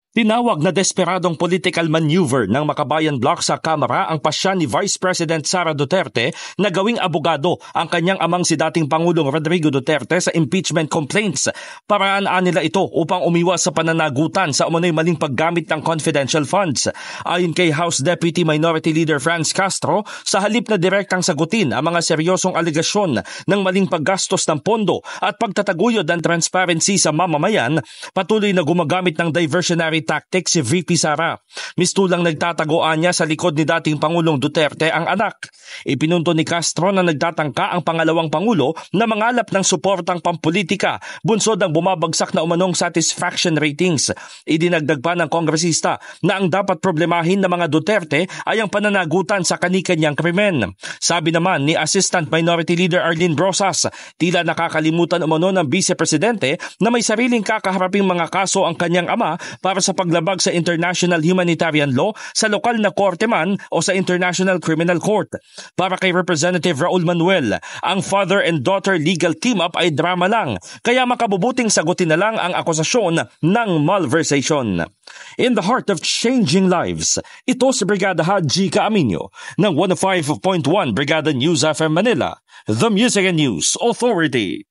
Tinawag na desperadong political maneuver ng Makabayan Bloc sa Kamara ang pasya ni Vice President Sara Duterte na gawing abogado ang kanyang amang si dating Pangulong Rodrigo Duterte sa impeachment complaints. Paraan nila ito upang umiwas sa pananagutan sa umano'y maling paggamit ng confidential funds. Ayon kay House Deputy Minority Leader Franz Castro, sa halip na direktang sagutin ang mga seryosong aligasyon ng maling paggastos ng pondo at pagtataguyod ng transparency sa mamamayan, patuloy na gumagamit ng diversionary tactics si VP Sara. Mistulang nagtatagoan niya sa likod ni dating Pangulong Duterte ang anak. Ipinunto ni Castro na nagtatangka ang pangalawang Pangulo na mangalap ng suportang pampolitika, bunsod ang bumabagsak na umanong satisfaction ratings. Idinagdag pa ng kongresista na ang dapat problemahin ng mga Duterte ay ang pananagutan sa kanikanyang krimen. Sabi naman ni Assistant Minority Leader Arlene Brosas, tila nakakalimutan umano ng Vice Presidente na may sariling kakaharaping mga kaso ang kanyang ama para sa paglabag sa international humanitarian law sa lokal na korte man o sa International Criminal Court. Para kay Representative Raul Manuel, ang father and daughter legal team-up ay drama lang, kaya makabubuting sagutin na lang ang akusasyon ng malversation. In the heart of changing lives, ito si Brigada Haji Caaminio ng 105.1 Brigada News FM Manila, The Music and News Authority.